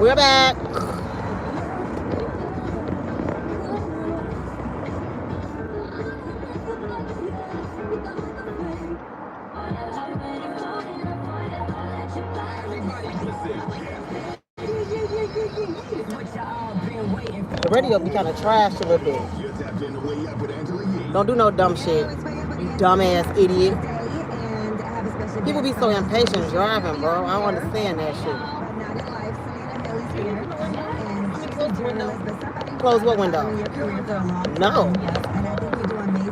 We're back. The radio be kind of trash a little bit. Don't do no dumb shit. You dumbass idiot. People be so impatient driving, bro. I don't understand that shit. Close what window? No.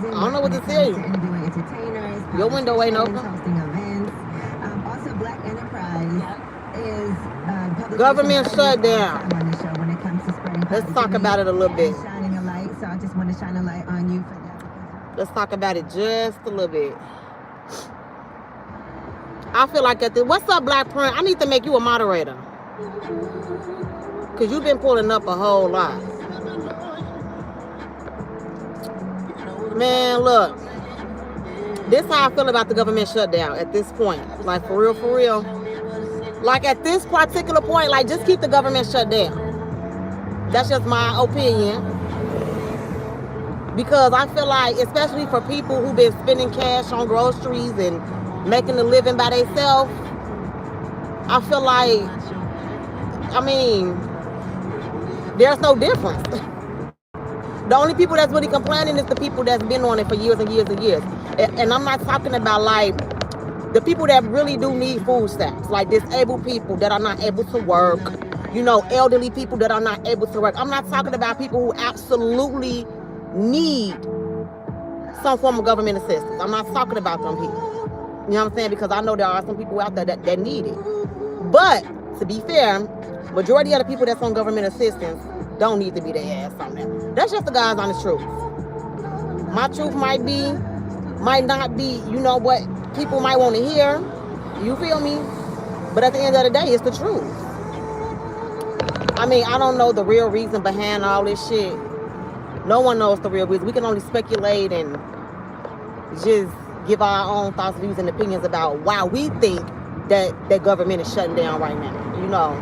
I don't know what to tell you. Your window ain't open. Government shutdown. Let's talk about it a little bit. Let's talk about it just a little bit. I feel like at the what's up, Black Print? I need to make you a moderator. Cause you've been pulling up a whole lot. Man, look. This is how I feel about the government shutdown at this point. Like for real. Like at this particular point, like just keep the government shut down. That's just my opinion. Because I feel like, especially for people who've been spending cash on groceries and making a living by themselves, I feel like, I mean, there's no difference. The only people that's really complaining is the people that's been on it for years and years and years. And I'm not talking about like the people that really do need food stamps, like disabled people that are not able to work, you know, elderly people that are not able to work. I'm not talking about people who absolutely need some form of government assistance. I'm not talking about them people. You know what I'm saying? Because I know there are some people out there that need it. But to be fair, majority of the people that's on government assistance don't need to be their ass on there. That's just the God's honest truth. My truth might not be, you know what people might want to hear. You feel me? But at the end of the day, it's the truth. I mean, I don't know the real reason behind all this shit. No one knows the real reason. We can only speculate and just give our own thoughts, views, and opinions about why we think that government is shutting down right now, you know.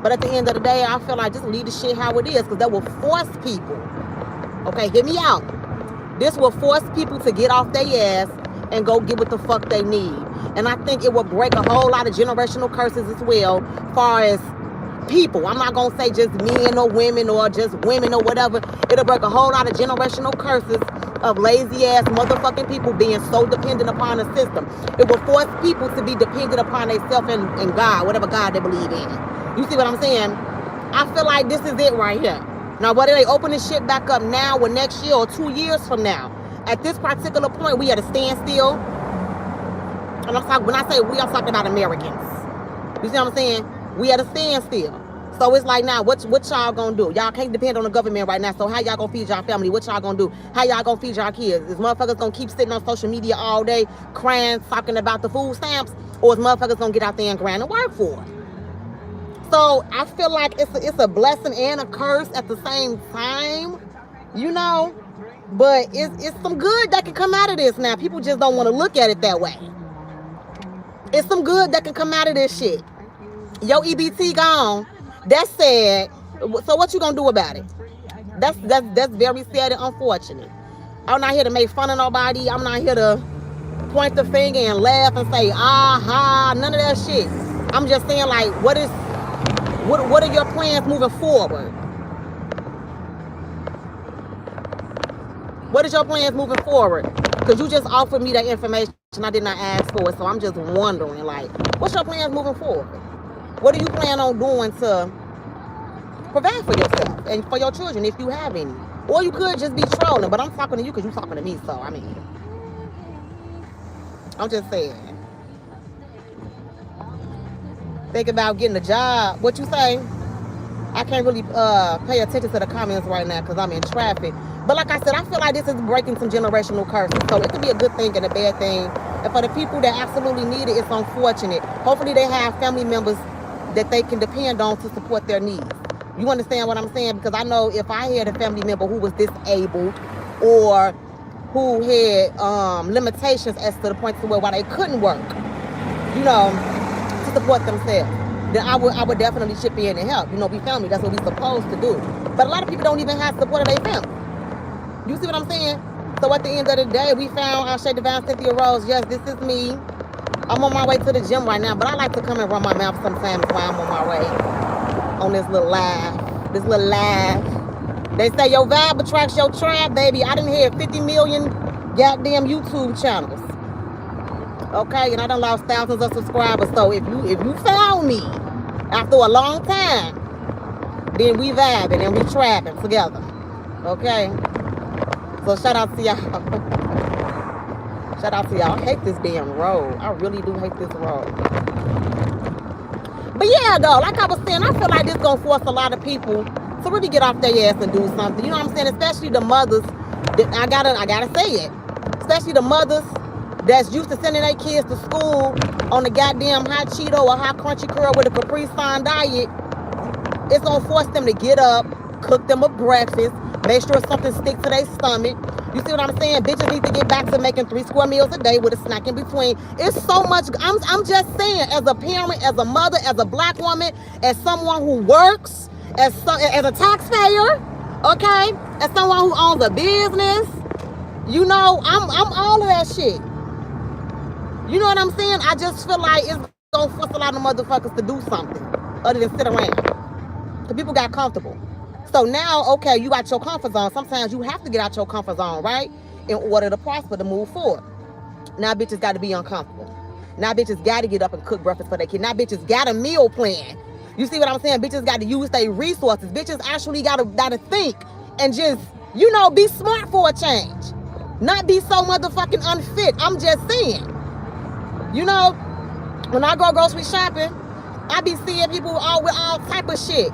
But at the end of the day, I feel like just leave the shit how it is, because that will force people. Okay, hear me out. This will force people to get off their ass and go get what the fuck they need. And I think it will break a whole lot of generational curses as well, far as people. I'm not gonna say just men or women or just women or whatever. It'll break a whole lot of generational curses of lazy ass motherfucking people being so dependent upon the system. It will force people to be dependent upon themselves and God, whatever God they believe in. You see what I'm saying? I feel like this is it right here. Now, whether they open this shit back up now or next year or 2 years from now, at this particular point, we at a standstill. And when I say we, I'm talking about Americans. You see what I'm saying? We at a standstill. So it's like, now, what y'all gonna do? Y'all can't depend on the government right now. So how y'all gonna feed y'all family? What y'all gonna do? How y'all gonna feed y'all kids? Is motherfuckers gonna keep sitting on social media all day crying, talking about the food stamps? Or is motherfuckers gonna get out there and grind and work for it? So I feel like it's a blessing and a curse at the same time, you know. But it's some good that can come out of this now. People just don't want to look at it that way. It's some good that can come out of this shit. Your EBT gone. That's sad. So what you gonna do about it? That's very sad and unfortunate. I'm not here to make fun of nobody. I'm not here to point the finger and laugh and say, aha, none of that shit. I'm just saying, like, what are your plans moving forward? What is your plans moving forward? Because you just offered me that information. I did not ask for it. So I'm just wondering, like, what's your plans moving forward? What do you plan on doing to provide for yourself and for your children if you have any? Or you could just be trolling. But I'm talking to you because you're talking to me. So, I mean, I'm just saying. Think about getting a job. What you say? I can't really pay attention to the comments right now because I'm in traffic. But like I said, I feel like this is breaking some generational curses. So it could be a good thing and a bad thing. And for the people that absolutely need it, it's unfortunate. Hopefully they have family members that they can depend on to support their needs. You understand what I'm saying? Because I know if I had a family member who was disabled or who had limitations as to the point to where they couldn't work, you know, to support themselves. then I would definitely chip in and help. We family. That's what we supposed to do. But a lot of people don't even have support of their family. You see what I'm saying? So at the end of the day, we found our Shay Divine Cynthia Rose. Yes, this is me. I'm on my way to the gym right now, but I like to come and run my mouth sometimes while I'm on my way on this little live. This little live. They say your vibe attracts your tribe, baby. I done had 50 million goddamn YouTube channels. Okay, and I done lost thousands of subscribers. So if you found me after a long time, then we vibing and we trapping together. Okay? So shout out to y'all. Shout out to y'all. I hate this damn road. I really do hate this road. But yeah, though, like I was saying, I feel like this gonna force a lot of people to really get off their ass and do something. You know what I'm saying? Especially the mothers. I gotta say it. Especially the mothers that's used to sending their kids to school on the goddamn hot Cheeto or hot crunchy curl with a Capri Sun diet. It's gonna force them to get up, cook them a breakfast, make sure something sticks to their stomach. You see what I'm saying? Bitches need to get back to making 3 square meals a day with a snack in between. It's so much. I'm just saying, as a parent, as a mother, as a black woman, as someone who works, as a taxpayer, okay, as someone who owns a business, I'm all of that shit. You know what I'm saying? I just feel like it's gonna force a lot of motherfuckers to do something other than sit around. Because people got comfortable. So now, okay, you got your comfort zone. Sometimes you have to get out your comfort zone, right? In order to prosper, to move forward. Now bitches got to be uncomfortable. Now bitches got to get up and cook breakfast for their kid. Now bitches got a meal plan. You see what I'm saying? Bitches got to use their resources. Bitches actually got to think and just, be smart for a change. Not be so motherfucking unfit. I'm just saying. When I go grocery shopping, I be seeing people with all type of shit.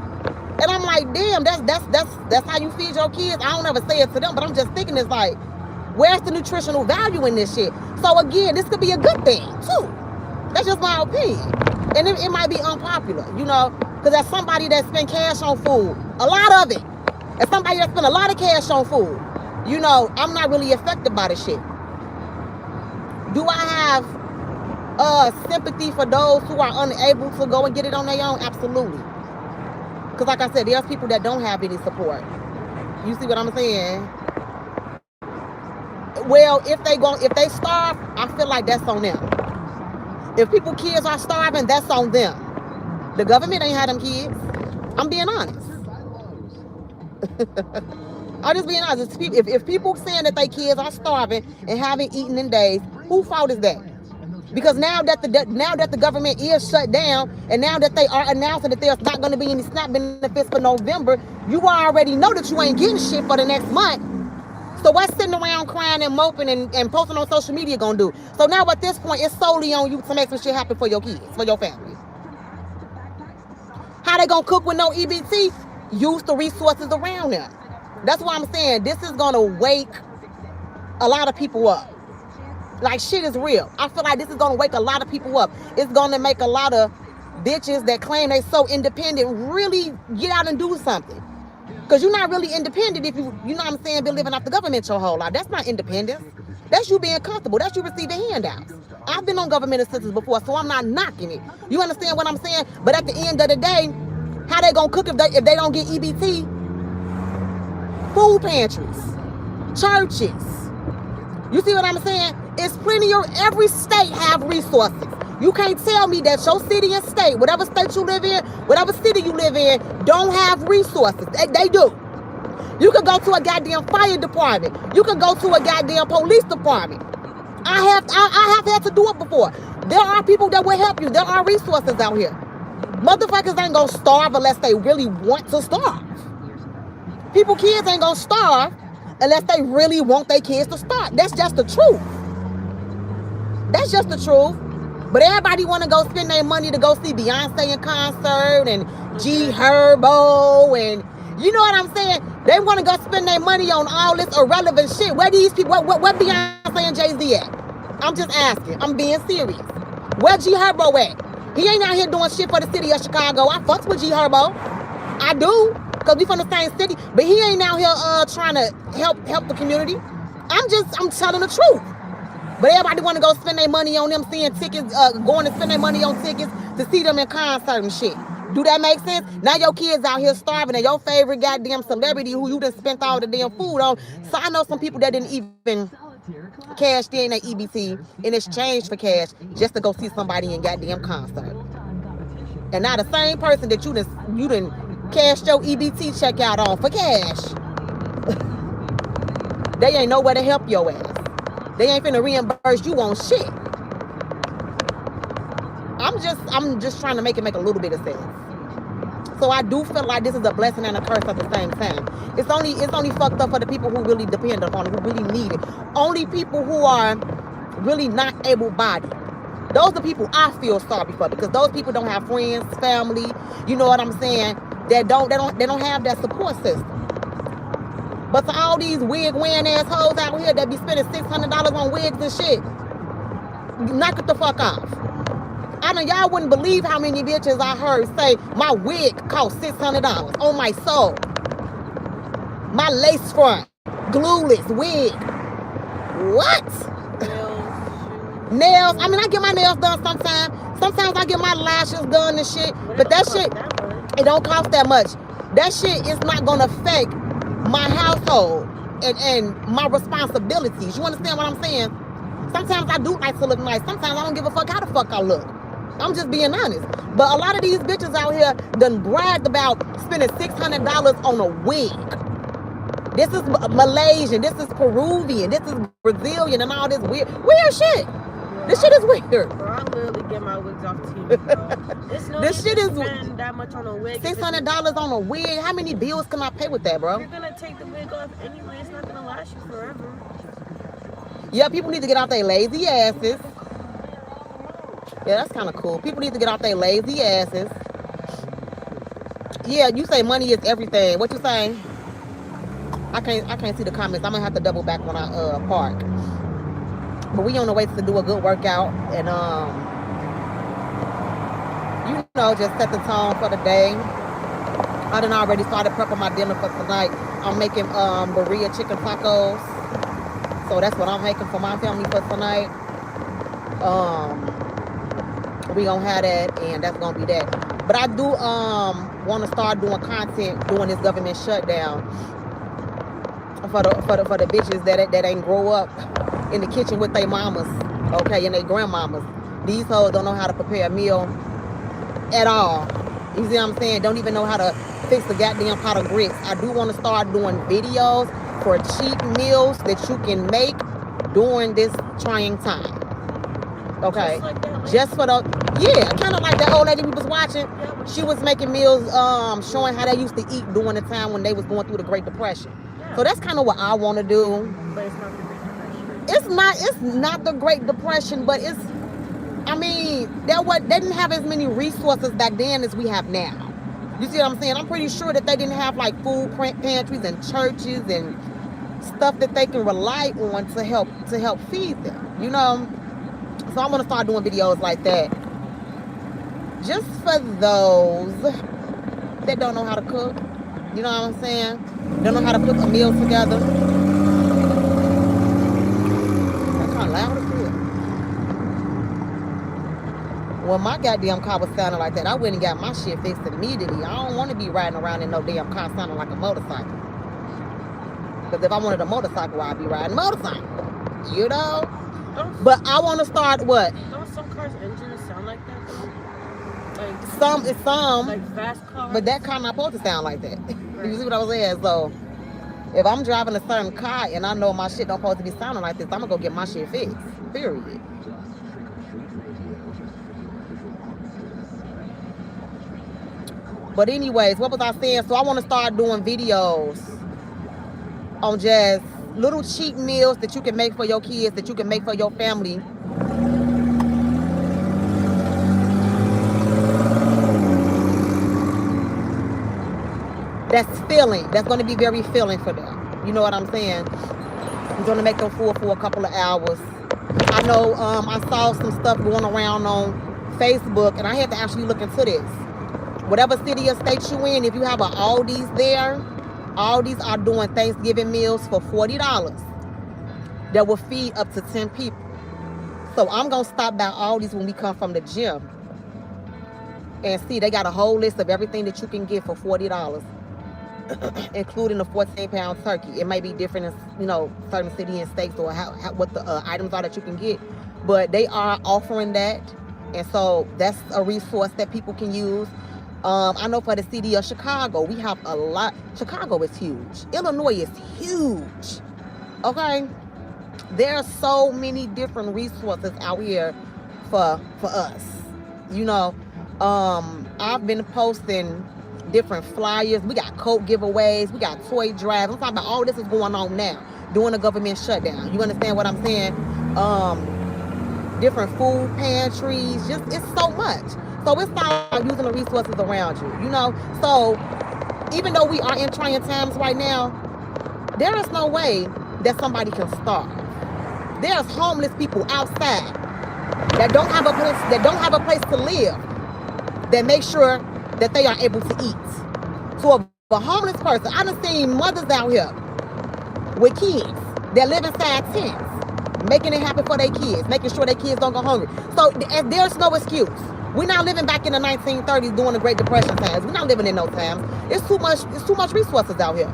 And I'm like, damn, that's how you feed your kids. I don't ever say it to them, but I'm just thinking, it's like, where's the nutritional value in this shit? So again, this could be a good thing too. That's just my opinion. And it might be unpopular, because as somebody that spend cash on food, a lot of it, as somebody that spend a lot of cash on food, I'm not really affected by the shit. Do I have sympathy for those who are unable to go and get it on their own? Absolutely. Because like I said, there's people that don't have any support. You see what I'm saying? Well, if they starve, I feel like that's on them. If people kids are starving, that's on them. The government ain't had them kids. I'm being honest. I'm just being honest. If people saying that their kids are starving and haven't eaten in days, whose fault is that? Because now that the government is shut down, and now that they are announcing that there's not going to be any SNAP benefits for November, you already know that you ain't getting shit for the next month. So what's sitting around crying and moping and posting on social media gonna do? So now at this point, it's solely on you to make some shit happen for your kids, for your family. How they gonna cook with no EBT? Use the resources around them. That's why I'm saying this is gonna wake a lot of people up. Like, shit is real. I feel like this is going to wake a lot of people up. It's going to make a lot of bitches that claim they so independent really get out and do something. Because you're not really independent if you know what I'm saying, been living off the government your whole life. That's not independence. That's you being comfortable. That's you receiving handouts. I've been on government assistance before, so I'm not knocking it. You understand what I'm saying? But at the end of the day, how they going to cook if they don't get EBT? Food pantries. Churches. You see what I'm saying? It's plenty of, every state have resources. You can't tell me that your city and state, whatever state you live in, whatever city you live in, don't have resources. They do. You can go to a goddamn fire department. You can go to a goddamn police department. I have had to do it before. There are people that will help you. There are resources out here. Motherfuckers ain't gonna starve unless they really want to starve. Kids ain't gonna starve unless they really want their kids to starve. That's just the truth. That's just the truth. But everybody want to go spend their money to go see Beyonce in concert and G Herbo and you know what I'm saying? They want to go spend their money on all this irrelevant shit. Where these people, where Beyonce and Jay-Z at? I'm just asking. I'm being serious. Where G Herbo at? He ain't out here doing shit for the city of Chicago. I fucks with G Herbo. I do. Because we from the same city. But he ain't out here trying to help the community. I'm telling the truth. But everybody want to go spend their money on them, seeing tickets, going to spend their money on tickets to see them in concert and shit. Do that make sense? Now your kids out here starving and your favorite goddamn celebrity who you just spent all the damn food on. So I know some people that didn't even cash in their EBT in exchange for cash just to go see somebody in goddamn concert. And now the same person that you done cashed your EBT check out on for cash, they ain't nowhere to help your ass. They ain't finna reimburse you on shit. I'm just trying to make a little bit of sense. So I do feel like this is a blessing and a curse at the same time. It's only fucked up for the people who really depend upon it, who really need it. Only people who are really not able-bodied. Those are people I feel sorry for, because those people don't have friends, family, you know what I'm saying? They don't have that support system. But to all these wig wearing assholes out here that be spending $600 on wigs and shit, knock it the fuck off. I mean, y'all wouldn't believe how many bitches I heard say my wig cost $600 on my soul. My lace front, glueless wig. What? Nails. I mean, I get my nails done sometimes. Sometimes I get my lashes done and shit. But that shit, it don't cost that much. That shit is not gonna affect my household and my responsibilities. You understand what I'm saying? Sometimes I do like to look nice. Sometimes I don't give a fuck how the fuck I look. I'm just being honest. But a lot of these bitches out here done bragged about spending $600 on a wig. This is Malaysian. This is Peruvian. This is Brazilian and all this weird shit. This shit is weird. Bro, I literally get my wigs off TV, bro. It's no this shit is spend that much on a wig. $600 on a wig. How many bills can I pay with that, bro? You're gonna take the wig off anyway. It's not gonna last you forever. Yeah, people need to get off their lazy asses. Yeah, that's kind of cool. People need to get off their lazy asses. Yeah, you say money is everything. What you saying? I can't see the comments. I'm gonna have to double back when I park. But we on the way to do a good workout and you know, just set the tone for the day. I done already started prepping my dinner for tonight. I'm making burrito chicken tacos. So that's what I'm making for my family for tonight. We gonna have that, and that's gonna be that. But I do want to start doing content during this government shutdown for the bitches that ain't grow up in the kitchen with their mamas, okay, and their grandmamas. These hoes don't know how to prepare a meal at all. You see what I'm saying? Don't even know how to fix the goddamn pot of grits. I do want to start doing videos for cheap meals that you can make during this trying time. Okay, just for the, yeah, kind of like that old lady we was watching. She was making meals, showing how they used to eat during the time when they was going through the Great Depression. So that's kind of what I want to do. But it's not the Great Depression. It's not the Great Depression, but it's, I mean, they didn't have as many resources back then as we have now. You see what I'm saying? I'm pretty sure that they didn't have like food pantries and churches and stuff that they can rely on to help feed them. You know. So I'm gonna start doing videos like that, just for those that don't know how to cook. You know what I'm saying? Don't know how to put a meal together. That's kind of loud as shit. When my goddamn car was sounding like that, I went and got my shit fixed immediately. I don't want to be riding around in no damn car sounding like a motorcycle. Because if I wanted a motorcycle, I'd be riding a motorcycle. You know? But I want to start what? Don't some cars' engines sound like that though? Like some. Like fast cars. But that car not supposed to sound like that. Right. You see what I was saying? So if I'm driving a certain car and I know my shit don't supposed to be sounding like this, I'm gonna go get my shit fixed. Period. But anyways, what was I saying? So I want to start doing videos on just little cheap meals that you can make for your kids, that you can make for your family. That's filling. That's going to be very filling for them. You know what I'm saying? I'm going to make them full for a couple of hours. I know I saw some stuff going around on Facebook, and I had to actually look into this. Whatever city or state you in, if you have an Aldi's there, Aldi's are doing Thanksgiving meals for $40 that will feed up to 10 people. So I'm going to stop by Aldi's when we come from the gym and see they got a whole list of everything that you can get for $40, including a 14-pound turkey. It may be different in certain city and states, or what the items are that you can get, but they are offering that, and so that's a resource that people can use. I know for the city of Chicago, we have a lot. Chicago is huge. Illinois is huge. Okay, there are so many different resources out here for us. I've been posting different flyers. We got coat giveaways. We got toy drives. I'm talking about all this is going on now during the government shutdown. You understand what I'm saying? Different food pantries. Just, it's so much. So it's about using the resources around you. So even though we are in trying times right now, there is no way that somebody can starve. There's homeless people outside that don't have a place to live, that make sure that they are able to eat. So a homeless person, I done seen mothers out here with kids that live inside tents, making it happen for their kids, making sure their kids don't go hungry. So there's no excuse. We're not living back in the 1930s during the Great Depression times. We're not living in those times. It's too much resources out here.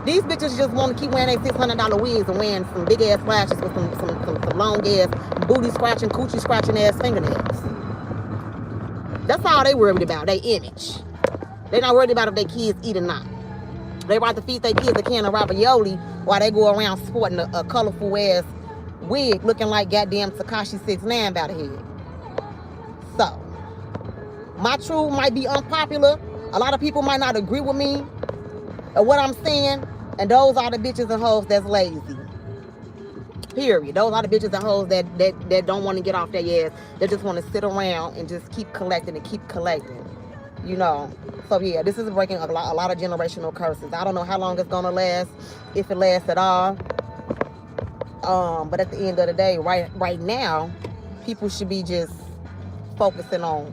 These bitches just want to keep wearing their $600 wigs and wearing some big ass flashes with some long ass booty scratching, coochie scratching ass fingernails. That's all they worried about, their image. They're not worried about if their kids eat or not. They rather feed their kids a can of ravioli while they go around sporting a colorful ass wig looking like goddamn Tekashi 6ix9ine by the head. So, my truth might be unpopular. A lot of people might not agree with me or what I'm saying, and those are the bitches and hoes that's lazy. Period. Those are the bitches and hoes that don't want to get off their ass. They just want to sit around and just keep collecting and keep collecting. So yeah, this is breaking a lot of generational curses. I don't know how long it's gonna last, if it lasts at all. But at the end of the day, right now, people should be just focusing on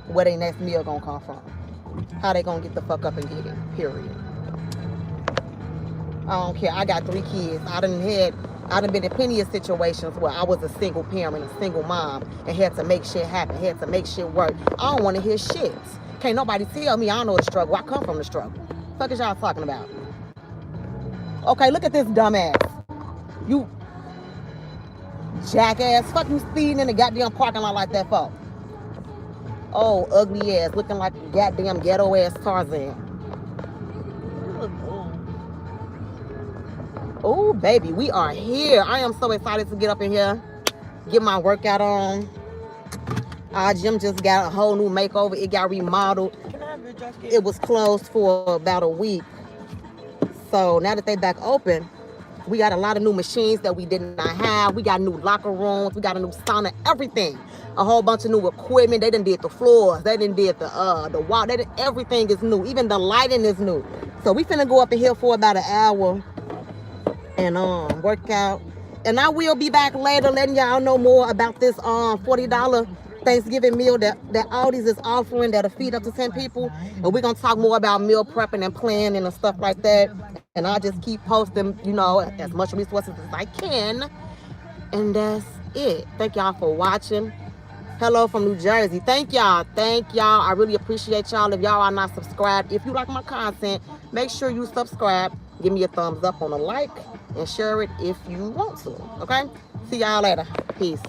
where their next meal gonna come from. How they gonna get the fuck up and get it. Period. I don't care. I got 3 kids. I done been in plenty of situations where I was a single parent, a single mom, and had to make shit happen, had to make shit work. I don't want to hear shit. Can't nobody tell me I don't know the struggle. I come from the struggle. Fuck is y'all talking about? Okay, look at this dumbass. You jackass. Fuck you speeding in the goddamn parking lot like that for? Oh, ugly ass. Looking like a goddamn ghetto ass Tarzan. Oh, baby, we are here. I am so excited to get up in here, get my workout on. Our gym just got a whole new makeover. It got remodeled. It was closed for about a week. So now that they back open, we got a lot of new machines that we did not have. We got new locker rooms. We got a new sauna, everything. A whole bunch of new equipment. They done did the floors. They done did the wall. Everything is new. Even the lighting is new. So we finna go up in here for about an hour and work out. And I will be back later letting y'all know more about this $40 Thanksgiving meal that Aldi's is offering that'll feed up to 10 people. And we're gonna talk more about meal prepping and planning and stuff like that. And I'll just keep posting, as much resources as I can. And that's it. Thank y'all for watching. Hello from New Jersey. Thank y'all. I really appreciate y'all. If y'all are not subscribed, if you like my content, make sure you subscribe. Give me a thumbs up on a like and share it if you want to. Okay? See y'all later. Peace.